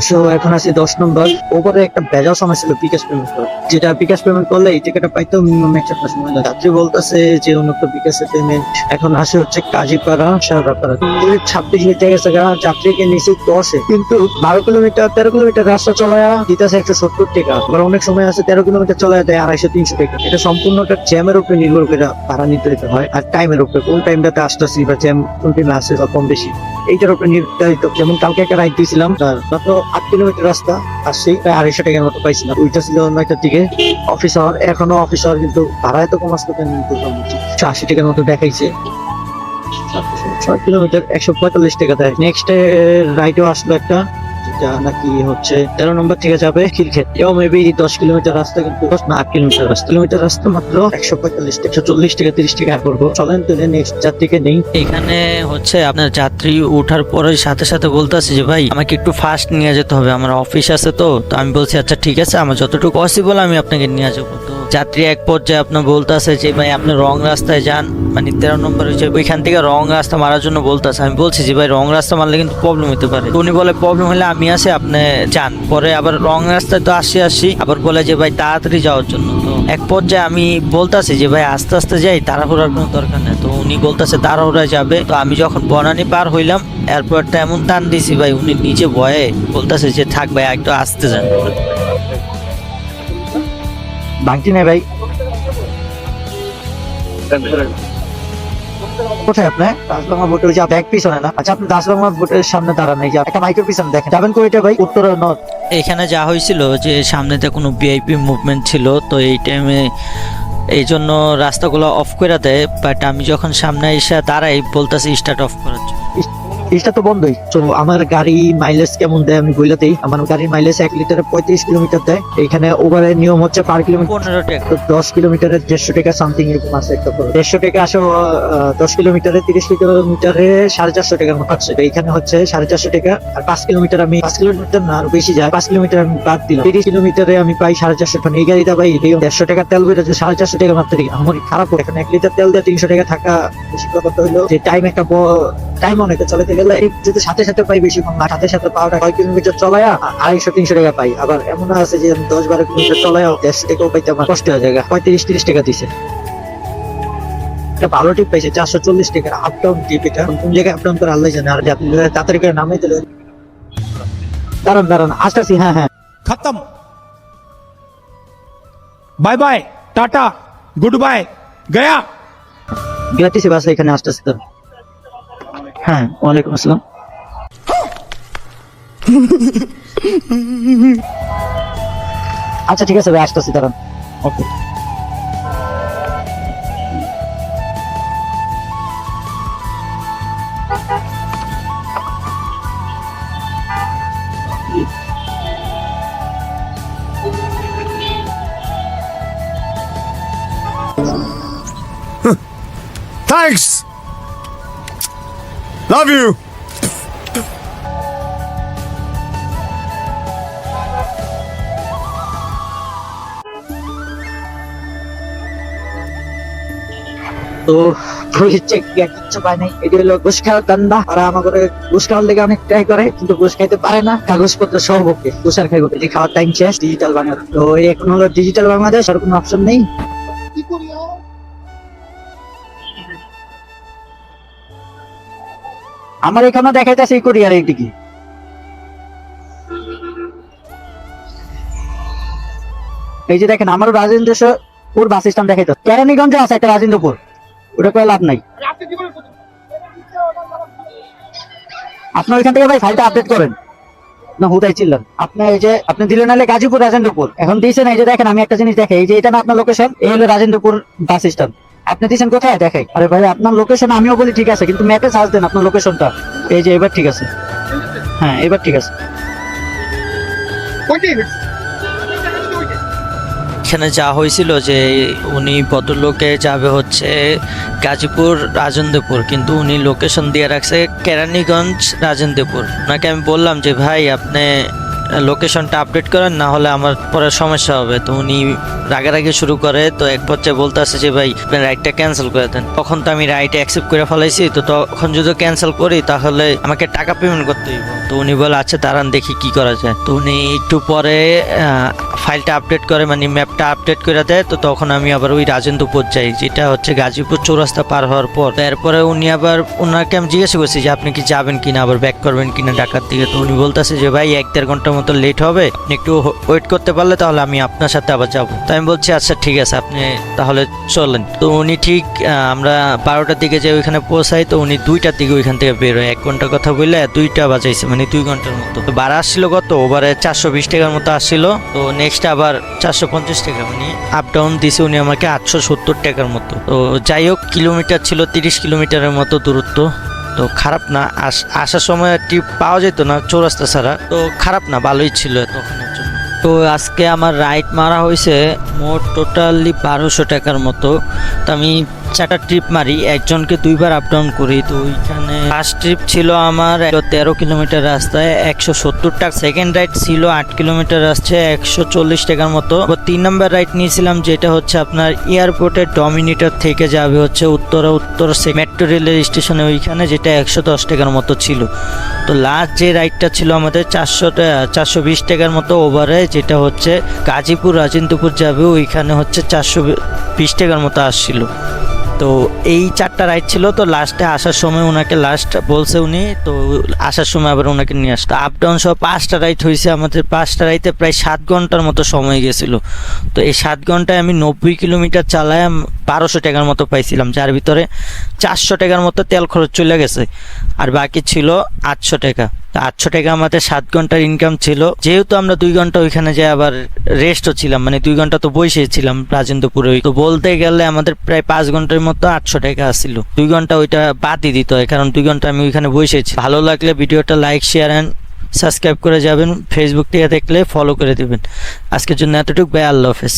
So এখন আছে 10 নম্বর। ওপরে একটা বেজাল সমস্যা ছিল বিকাশ পেমেন্ট করা, যেটা বিকাশ পেমেন্ট করলে এই টিকিটটা পাইতো মিনিমাম 1 সপ্তাহ সময় লাগে। যাত্রী বলতেছে যে উন্নত বিকাশের পেমেন্ট এখন আসে হচ্ছে কাজীপাড়া শাহরাপাড়া 26 মিনিট গেছে। যাত্রীকে নিচে 10-এ, কিন্তু 12 কিলোমিটার 13 কিলোমিটার রাস্তা চলায়া দিতেছে 170 টাকা। আবার অনেক সময় আছে 13 কিলোমিটার চলায়া দেয় 250-300 টাকা। এটা সম্পূর্ণটা জ্যামের উপরে নির্ভর করে ভাড়া নির্ধারিত হয়, আর টাইমের উপরে, কোন টাইমটাতে আসতেছি বা জ্যাম কোন টাইমে আসছে বা কম বেশি এইটার উপরে নির্ধারিত। যেমন কালকে একটা রাইড দিয়েছিলাম, মাত্র 8 কিলোমিটার রাস্তা আসছি, প্রায় 250 টাকার মতো পাইছিলাম। ওইটা ছিল 9টার দিকে অফিস আওয়ার। এখনো অফিস আওয়ার, কিন্তু ভাড়া এত কম আসলো কেন 180 টাকার মতো দেখাইছে। 6 কিলোমিটার 145 টাকা দেয়। নেক্সট রাইডও আসলো একটা, যেটা নাকি হচ্ছে 13 নম্বর থেকে যাবে খিলক্ষেত। এও মেবি 10 কিলোমিটার রাস্তা, কিন্তু 8 কিলোমিটার রাস্তা। কিলোমিটার রাস্তা মাত্র 145 টাকা, 140 টাকা 30 টাকা করবো। চলেন তো নেক্সট যাত্রীকে নেই। এখানে হচ্ছে আপনার যাত্রী ওঠার পরে সাথে সাথে বলতেছে যে ভাই আমাকে একটু ফাস্ট নিয়ে যেতে হবে, আমার অফিস আছে। তো আমি বলছি আচ্ছা ঠিক আছে, আমার যতটুকু পসিবল আমি আপনাকে নিয়ে যাবো। তো যাত্রী এক পর্যায়ে আপনার বলতেছে যে ভাই আপনি রং রাস্তায় যান, মানে 13 নম্বর হচ্ছে ওইখান থেকে রং রাস্তা মারার জন্য বলতেছে। আমি বলছি যে ভাই রং রাস্তা মারলে কিন্তু প্রবলেম হতে পারে। তো উনি বলে প্রবলেম হলে আমি আসি, আপনি যান। পরে আবার রং রাস্তায় তো আসি আবার বলে যে ভাই তাড়াতাড়ি যাওয়ার জন্য। তো এক পর্যায়ে আমি বলতেছি যে ভাই আস্তে আস্তে যাই, তাড়াহুড়ার কোনো দরকার নেই। তো উনি বলতেছে তাড়াহুড়ায় যাবে। তো আমি যখন বনানী পার হইলাম, এয়ারপোর্টটা এমন টান দিছি ভাই, উনি নিজে ভয়ে বলতেছে যে থাক ভাই একটু আসতে যান। ভাঙটি নাই ভাই। কোথায় আপনি? দাসবাংলা বোটের যে ব্যাগ পিছনে না? আচ্ছা, আপনি দাসবাংলা বোটের সামনে দাঁড়ান, এই যে একটা মাইকের পিছনে দেখেন। যাবেন কোইটা ভাই? উত্তর নর্থ। এখানে যা হয়েছিল যে সামনেতে কোনো ভিআইপি মুভমেন্ট ছিল, তো এই টাইমে এই জন্য রাস্তাগুলো অফ করে দেয়। বাট আমি যখন সামনে এসে দাঁড়াই বলতেছি স্টার্ট অফ করার জন্য। এটা তো বন্ধই। তো আমার গাড়ি মাইলেজ কেমন দেয় আমি বইলাতেই। আমার গাড়ির মাইলেজ 1 লিটারে 35 কিলোমিটার দেয়। এখানে ওভারের নিয়ম হচ্ছে পার কিলোমিটার 15 টাকা। 10 কিলোমিটারে 150 টাকা সামথিং এরকম আছে একটা করে। 150 টাকা আসো 10 কিলোমিটারে, 30 কিলোমিটারে 450 টাকার মতো আছে। এইখানে হচ্ছে 450 টাকা। আর 5 কিলোমিটার আমি 5 কিলোমিটার না আরো বেশি যায়, 5 কিলোমিটার আমি বাদ দিলাম। 30 কিলোমিটারে আমি পাই 450 টাকা। এই গাড়িটা ভাই 150 টাকা তেল বেড়ে 450 টাকা মাত্র। আমার খারাপ। এখানে 1 লিটার তেল দিয়ে 300 টাকা থাকা বেশি কথা হলো যে টাইম একটা টাইম অনেকটা চলাতে গেলে যদি সাথে সাথে পাই বেশি কম না, সাথে সাথে পাওয়াটা 6 কিলোমিটার চলায়া 250-300 টাকা পাই। আবার এমন আছে যে 10-12 কিলোমিটার চলায়া 150 টাকাও পাইতে আমার কষ্ট হয়ে যায়। 35-30 টাকা দিছে। একটা ভালো টিপ পাইছে 440 টাকা আপ ডাউন টিপ। এটা কোন জায়গায় আপ ডাউন করে আল্লাহ জানে। আর আপনি তাড়াতাড়ি করে নামাই দিলেন। দাঁড়ান আসতেছি। হ্যাঁ হ্যাঁ, खत्म। Bye bye, tata, goodbye, गया। বিআরটিসি বাস এখানে আসতেছে তো। হ্যাঁ, ওয়ালাইকুম আসসালাম। আচ্ছা ঠিক আছে ভাই, আসতেছি, দাঁড়ান। ওকে। Thanks. Love you. তো চেক কিচ্ছু পায় নাই। এটি হলো ঘুষ খাওয়ার ধান্দা। আর আমাকে ঘুষ খাওয়ার লেগে অনেক ট্রাই করে, কিন্তু ঘুষ খাইতে পারে না। কাগজপত্র সহ ওকে ঘুষ আর খাইব। এটি খাওয়ার টাইম শেষ। ডিজিটাল বাংলাদেশ। তো এখন হলো ডিজিটাল বাংলাদেশ, আর কোনো অপশন নেই। আমার এখানে দেখাইতেছে এই কোরিয়ার এই টিকি। এই যে দেখেন, আমারও রাজেন্দ্রপুর বাস স্ট্যান্ড দেখাইতেছে। কেরানীগঞ্জে আছে একটা রাজেন্দ্রপুর, ওটা করে লাভ নাই। আপনার ওইখান থেকে ভাই ফাইলটা আপডেট করেন না, হুদাই চিল্লান। আপনার এই যে আপনি দিলেন হলে গাজীপুর রাজেন্দ্রপুর, এখন দিয়েছেন এই যে দেখেন, আমি একটা জিনিস দেখাই, এই যে এটা না আপনার লোকেশন, এই হলো রাজেন্দ্রপুর বাস স্ট্যান্ড। আপনি দিয়েছেন কোথায় দেখাই? আরে ভাই আপনার লোকেশন আমিও বলি ঠিক আছে, কিন্তু ম্যাপে সার্চ দেন আপনার লোকেশনটা। এই যে এবার ঠিক আছে। হ্যাঁ এবার ঠিক আছে। এখানে যা হয়েছিল যে উনি ভদ্রলোকে যাবে হচ্ছে গাজীপুর রাজেন্দ্রপুর, কিন্তু উনি লোকেশন দিয়ে রাখছে কেরানীগঞ্জ রাজেন্দ্রপুর। ওনাকে আমি বললাম যে ভাই আপনি লোকেশনটা আপডেট করেন, না হলে আমার পরে সমস্যা হবে। তো উনি রাগারাগি শুরু করে, তো এক পর্যায়ে বলতে আসে যে ভাই আপনি রাইডটা ক্যান্সেল করে দেন। তখন তো আমি রাইডে অ্যাকসেপ্ট করে ফেলাইছি, তো তখন যদি ক্যান্সেল করি তাহলে আমাকে টাকা পেমেন্ট করতে হইব। তো উনি বলে আচ্ছা দাঁড়ান দেখি কি করা যায়। তো উনি একটু পরে ফাইলটা আপডেট করে, মানে ম্যাপটা আপডেট করে দেয়। তো তখন আমি আবার ওই রাজেন্দ্রপুর যাই, যেটা হচ্ছে গাজীপুর চৌরাস্তা পার হওয়ার পর। এরপরে উনি আবার ওনাকে আমি জিজ্ঞাসা করছি যে আপনি কি যাবেন কিনা, আবার ব্যাক করবেন কিনা ঢাকার দিকে। তো উনি বলতেছে যে ভাই 1-1.5 ঘন্টার মতো লেট হবে, আপনি একটু ওয়েট করতে পারলে তাহলে আমি আপনার সাথে আবার যাবো। তো আমি বলছি আচ্ছা ঠিক আছে আপনি তাহলে চলেন। তো উনি ঠিক আমরা 12টার দিকে যে ওইখানে পৌঁছাই, তো উনি 2টার দিকে ওইখান থেকে বের হয়। 1 ঘন্টার কথা বললে 2টা বাজাইছে, মানে 2 ঘন্টার মতো। তো ভাড়া আসছিল কত, ওভারে 420 টাকার মতো আসছিল। তো নেক্সট আবার 450 টাকা, মানে আপ ডাউন দিছে উনি আমাকে 870 টাকার মতো। তো যাই হোক, কিলোমিটার ছিল 30 কিলোমিটারের মতো দূরত্ব। তো খারাপ না, আসার সময় টিপ পাওয়া যেত না চৌরাস্তা ছাড়া, তো খারাপ না, ভালোই ছিল তখনের জন্য। তো আজকে আমার রাইড মারা হয়েছে মোট টোটালি 1200 টাকার মতো। তো আমি 4টা ট্রিপ মারি, একজনকে 2বার আপ ডাউন করি। তো ওইখানে ফার্স্ট ট্রিপ ছিল আমার 13 কিলোমিটার রাস্তায় 170 টাকা, সেকেন্ড রাইড ছিল 8 কিলোমিটার রাস্তায় 140 টাকার মতো। 3 নম্বর রাইড নিয়েছিলাম, যেটা হচ্ছে আপনার এয়ারপোর্টের ডমিনেটর থেকে যাবে হচ্ছে উত্তর মেট্রো রেলের স্টেশনে ওইখানে, যেটা 110 টাকার মতো ছিল। তো লাস্ট যে রাইডটা ছিল আমাদের 420 টাকার মতো ওভারে, যেটা হচ্ছে গাজীপুর রাজেন্দ্রপুর যাবে, ওইখানে হচ্ছে 420 টাকার মতো আসছিল। তো এই 4টা রাইড ছিল। তো লাস্টে আসার সময় ওনাকে লাস্ট বলছে উনি, তো আসার সময় আবার ওনাকে নিয়ে আসতো। আপ ডাউন সহ 5টা রাইড হয়েছে আমাদের। 5টা রাইডে প্রায় 7 ঘন্টার মতো সময় গেছিল। তো এই 7 ঘন্টায় আমি 90 কিলোমিটার চালায় 1200 টাকার মতো পাইছিলাম, যার ভিতরে 400 টাকার মতো তেল খরচ চলে গেছে, আর বাকি ছিল 800 টাকা। 800 টাকা আমাদের 7 ঘন্টার ইনকাম ছিল। যেহেতু আমরা 2 ঘন্টা ওইখানে যাই আবার রেস্টও ছিলাম, মানে 2 ঘন্টা তো বসেছিলাম রাজেন্দ্রপুরে। তো বলতে গেলে আমাদের প্রায় 5 ঘন্টার মতো 800 টাকা আসছিল। 2 ঘন্টা ওইটা বাদই দিতে হয়, কারণ 2 ঘন্টা আমি ওইখানে বসেছি। ভালো লাগলে ভিডিওটা লাইক, শেয়ার অ্যান্ড সাবস্ক্রাইব করে যাবেন। ফেসবুক থেকে দেখলে ফলো করে দেবেন। আজকের জন্য এতটুকু, বাই, আল্লাহ হাফেজ।